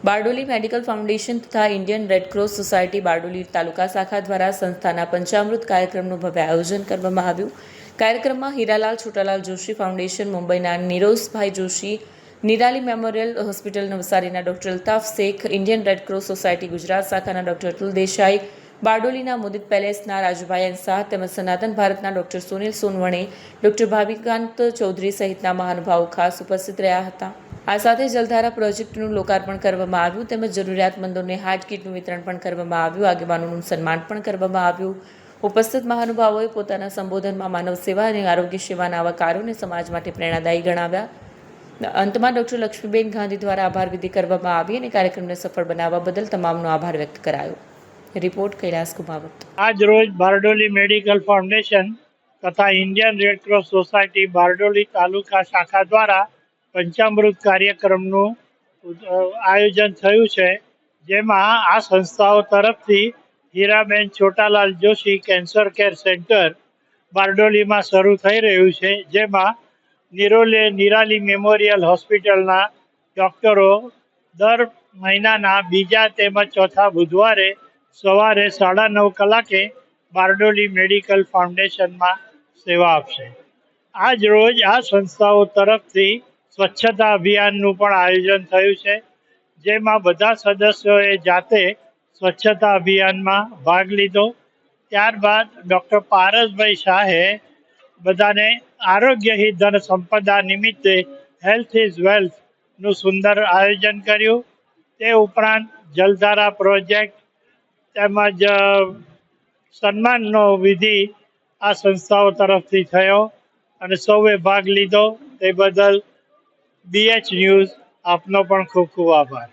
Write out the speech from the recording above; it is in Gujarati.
બારડોલી મેડિકલ ફાઉન્ડેશન તથા ઇન્ડિયન રેડક્રોસ સોસાયટી બારડોલી તાલુકા શાખા દ્વારા સંસ્થાના પંચામૃત કાર્યક્રમનું ભવ્ય આયોજન કરવામાં આવ્યું। કાર્યક્રમમાં હીરાલાલ છોટાલાલ જોશી ફાઉન્ડેશન, મુંબઈના નિરોશભાઈ જોશી, નિરાલી મેમોરિયલ હોસ્પિટલ નવસારીના doctor Altaf Shaikh, Indian red cross society Gujarat શાખાના ડૉક્ટર અતુલ દેસાઈ, બારડોલીના મુદિત પેલેસના રાજુભાઈ શાહ તેમજ સનાતન ભારતના ડૉક્ટર સુનિલ સોનવણે, ડૉક્ટર ભાવિકાંત ચૌધરી સહિતના મહાનુભાવો ખાસ ઉપસ્થિત રહ્યા હતા। આ સાથે જલધારા પ્રોજેક્ટનું લોકાર્પણ કરવામાં આવ્યું તેમજ જરૂરિયાતમંદોને હાર્ટ કીટનું વિતરણ પણ કરવામાં આવ્યું। આગેવાનોનું સન્માન પણ કરવામાં આવ્યું। ઉપસ્થિત મહાનુભાવોએ પોતાના સંબોધનમાં માનવ સેવા અને આરોગ્ય સેવાના આવા કાર્યોને સમાજ માટે પ્રેરણાદાયી ગણાવ્યા। અંતમાં ડૉક્ટર લક્ષ્મીબેન ગાંધી દ્વારા આભાર વિધિ કરવામાં આવી અને કાર્યક્રમને સફળ બનાવવા બદલ તમામનો આભાર વ્યક્ત કરાયો। રિપોર્ટ કૈલાસ કુમાવત। આજ રોજ બારડોલી મેડિકલ ફાઉન્ડેશન તથા ઇન્ડિયન રેડક્રોસ સોસાયટી બારડોલી તાલુકા શાખા દ્વારા પંચામૃત કાર્યક્રમનું આયોજન થયું છે, જેમાં આ સંસ્થાઓ તરફથી Hiraben Chhotalal Joshi cancer care centre બારડોલીમાં શરૂ થઈ રહ્યું છે, જેમાં નિરાલી મેમોરિયલ હોસ્પિટલના ડૉક્ટરો દર મહિનાના બીજા તેમજ ચોથા બુધવારે સવારે 9:30 કલાકે બારડોલી મેડિકલ ફાઉન્ડેશનમાં સેવા આપશે। આજ રોજ આ સંસ્થાઓ તરફથી સ્વચ્છતા અભિયાનનું પણ આયોજન થયું છે, જેમાં બધા સદસ્યોએ જાતે સ્વચ્છતા અભિયાનમાં ભાગ લીધો। ત્યારબાદ ડૉક્ટર પારસભાઈ શાહે બધાને આરોગ્ય હિ ધન સંપદા નિમિત્તે હેલ્થ ઇઝ વેલ્થનું સુંદર આયોજન કર્યું। તે ઉપરાંત જલધારા પ્રોજેક્ટ તેમજ સન્માનનો વિધિ આ સંસ્થાઓ તરફથી થયો અને સૌએ ભાગ લીધો। તે બદલ BH ન્યૂઝ આપનો પણ ખૂબ ખૂબ આભાર।